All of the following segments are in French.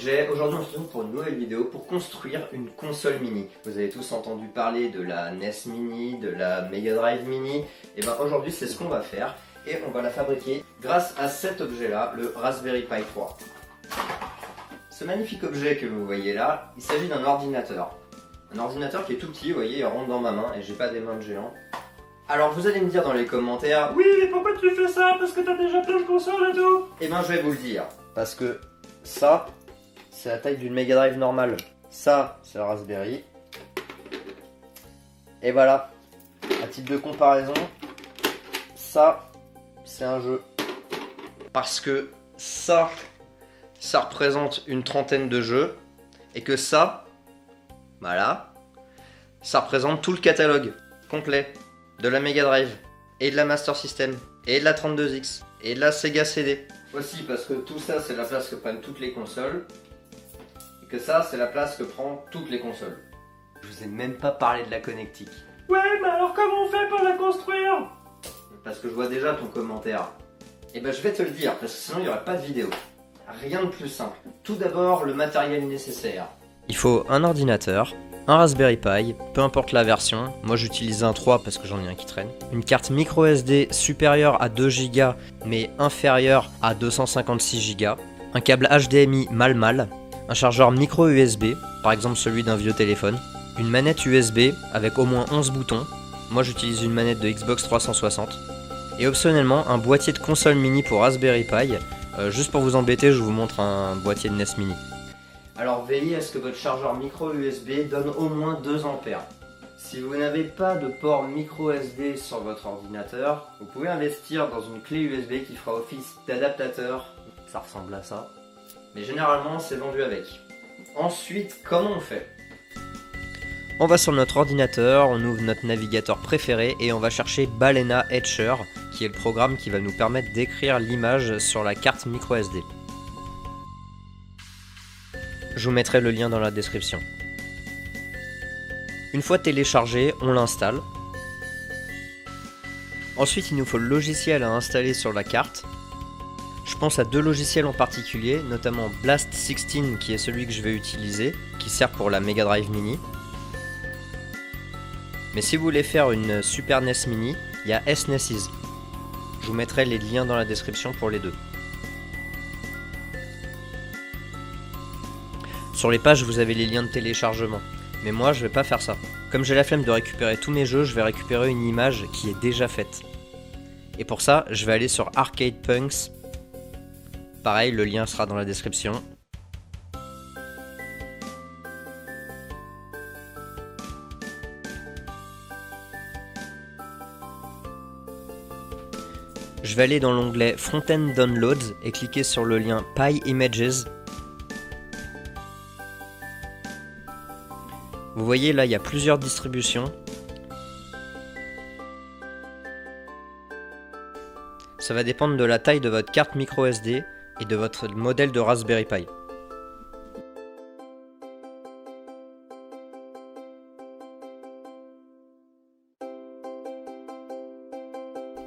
Jay. Aujourd'hui on se retrouve pour une nouvelle vidéo pour construire une console mini. Vous avez tous entendu parler de la NES Mini, de la Mega Drive Mini. Et bien aujourd'hui c'est ce qu'on va faire et on va la fabriquer grâce à cet objet là, le Raspberry Pi 3. Ce magnifique objet que vous voyez là, il s'agit d'un ordinateur. Un ordinateur qui est tout petit, vous voyez, il rentre dans ma main et j'ai pas des mains de géant. Alors vous allez me dire dans les commentaires, oui mais pourquoi tu fais ça? Parce que t'as déjà plein de consoles et tout. Et ben je vais vous le dire, parce que ça, c'est la taille d'une Mega Drive normale. Ça, c'est le Raspberry. Et voilà, à titre de comparaison, ça, c'est un jeu. Parce que ça représente une trentaine de jeux. Et que ça, voilà, ça représente tout le catalogue complet de la Mega Drive, et de la Master System, et de la 32X, et de la Sega CD. Aussi parce que tout ça c'est la place que prennent toutes les consoles, et que ça c'est la place que prend toutes les consoles. Je vous ai même pas parlé de la connectique. Ouais mais alors comment on fait pour la construire? Parce que je vois déjà ton commentaire. Et ben je vais te le dire, parce que sinon il n'y aurait pas de vidéo. Rien de plus simple. Tout d'abord le matériel nécessaire. Il faut un ordinateur, un Raspberry Pi, peu importe la version, moi j'utilise un 3 parce que j'en ai un qui traîne, une carte micro SD supérieure à 2 Go mais inférieure à 256 Go, un câble HDMI mal, un chargeur micro USB, par exemple celui d'un vieux téléphone, une manette USB avec au moins 11 boutons, moi j'utilise une manette de Xbox 360, et optionnellement un boîtier de console mini pour Raspberry Pi, juste pour vous embêter je vous montre un boîtier de NES mini. Alors veillez à ce que votre chargeur micro USB donne au moins 2 ampères. Si vous n'avez pas de port micro SD sur votre ordinateur, vous pouvez investir dans une clé USB qui fera office d'adaptateur. Ça ressemble à ça. Mais généralement c'est vendu avec. Ensuite, comment on fait? On va sur notre ordinateur, on ouvre notre navigateur préféré et on va chercher Balena Etcher, qui est le programme qui va nous permettre d'écrire l'image sur la carte micro SD. Je vous mettrai le lien dans la description. Une fois téléchargé, on l'installe. Ensuite, il nous faut le logiciel à installer sur la carte. Je pense à deux logiciels en particulier, notamment Blast 16 qui est celui que je vais utiliser, qui sert pour la Mega Drive Mini. Mais si vous voulez faire une Super NES Mini, il y a SNESes. Je vous mettrai les liens dans la description pour les deux. Sur les pages, vous avez les liens de téléchargement. Mais moi, je vais pas faire ça. Comme j'ai la flemme de récupérer tous mes jeux, je vais récupérer une image qui est déjà faite. Et pour ça, je vais aller sur Arcade Punks. Pareil, le lien sera dans la description. Je vais aller dans l'onglet Front-End Downloads et cliquer sur le lien Pi Images. Vous voyez là il y a plusieurs distributions. Ça va dépendre de la taille de votre carte micro SD et de votre modèle de Raspberry Pi.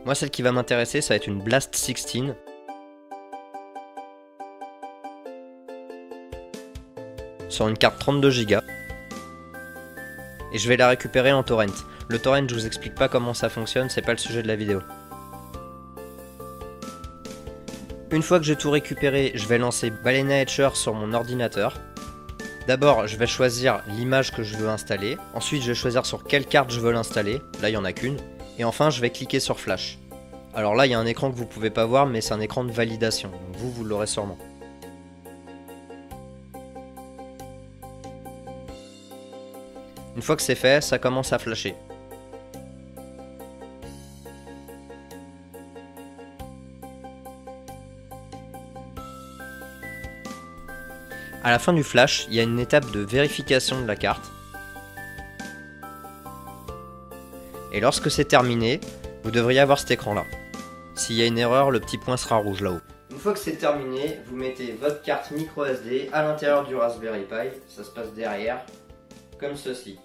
Moi celle qui va m'intéresser ça va être une Blast 16. Sur une carte 32 Go. Et je vais la récupérer en torrent. Le torrent, je vous explique pas comment ça fonctionne, c'est pas le sujet de la vidéo. Une fois que j'ai tout récupéré, je vais lancer Balena Etcher sur mon ordinateur. D'abord, je vais choisir l'image que je veux installer. Ensuite, je vais choisir sur quelle carte je veux l'installer. Là, il n'y en a qu'une. Et enfin, je vais cliquer sur Flash. Alors là, il y a un écran que vous pouvez pas voir, mais c'est un écran de validation. Donc vous l'aurez sûrement. Une fois que c'est fait, ça commence à flasher. À la fin du flash, il y a une étape de vérification de la carte. Et lorsque c'est terminé, vous devriez avoir cet écran là. S'il y a une erreur, le petit point sera rouge là-haut. Une fois que c'est terminé, vous mettez votre carte micro SD à l'intérieur du Raspberry Pi. Ça se passe derrière, comme ceci.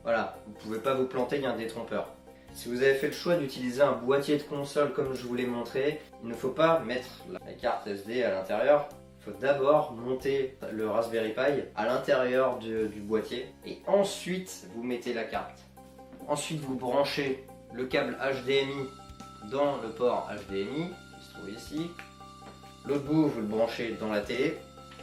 Voilà, vous ne pouvez pas vous planter, il y a un détrompeur. Si vous avez fait le choix d'utiliser un boîtier de console comme je vous l'ai montré, il ne faut pas mettre la carte SD à l'intérieur, il faut d'abord monter le Raspberry Pi à l'intérieur du boîtier et ensuite vous mettez la carte. Ensuite vous branchez le câble HDMI dans le port HDMI qui se trouve ici. L'autre bout vous le branchez dans la télé.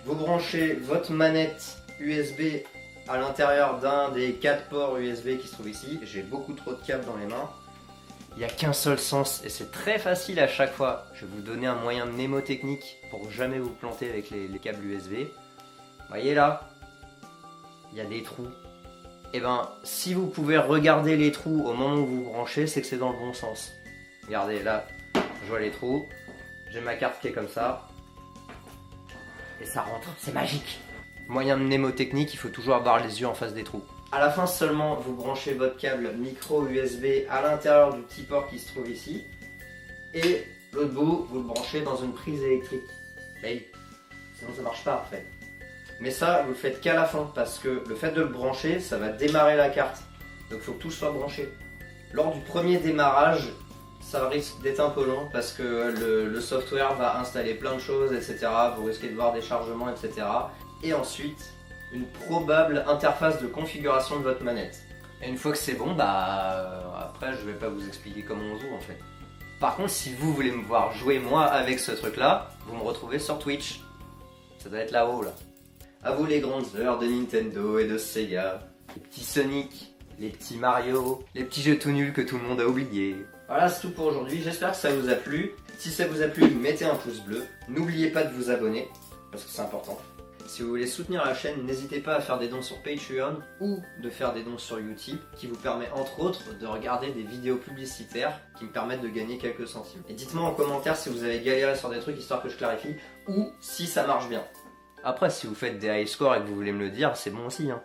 Vous branchez votre manette USB à l'intérieur d'un des 4 ports USB qui se trouve ici. J'ai beaucoup trop de câbles dans les mains. Il n'y a qu'un seul sens et c'est très facile à chaque fois. Je vais vous donner un moyen mnémotechnique pour jamais vous planter avec les câbles USB. Voyez là, il y a des trous. Et ben, si vous pouvez regarder les trous au moment où vous branchez, c'est que c'est dans le bon sens. Regardez là, je vois les trous. J'ai ma carte qui est comme ça. Et ça rentre, c'est magique. Moyen mnémotechnique, il faut toujours avoir les yeux en face des trous. À la fin seulement, vous branchez votre câble micro USB à l'intérieur du petit port qui se trouve ici. Et l'autre bout, vous le branchez dans une prise électrique. Mais sinon ça marche pas en fait. Mais ça, vous le faites qu'à la fin, parce que le fait de le brancher, ça va démarrer la carte. Donc il faut que tout soit branché. Lors du premier démarrage, ça risque d'être un peu long, parce que le software va installer plein de choses, etc. Vous risquez de voir des chargements, etc. Et ensuite, une probable interface de configuration de votre manette. Et une fois que c'est bon, après je vais pas vous expliquer comment on joue en fait. Par contre, si vous voulez me voir jouer moi avec ce truc là, vous me retrouvez sur Twitch. Ça doit être là-haut là. À vous les grandes heures de Nintendo et de Sega. Les petits Sonic, les petits Mario, les petits jeux tout nuls que tout le monde a oubliés. Voilà, c'est tout pour aujourd'hui, j'espère que ça vous a plu. Si ça vous a plu, mettez un pouce bleu. N'oubliez pas de vous abonner, parce que c'est important. Si vous voulez soutenir la chaîne, n'hésitez pas à faire des dons sur Patreon ou de faire des dons sur Utip, qui vous permet entre autres de regarder des vidéos publicitaires qui me permettent de gagner quelques centimes. Et dites-moi en commentaire si vous avez galéré sur des trucs histoire que je clarifie, ou si ça marche bien. Après, si vous faites des high scores et que vous voulez me le dire, c'est bon aussi, hein.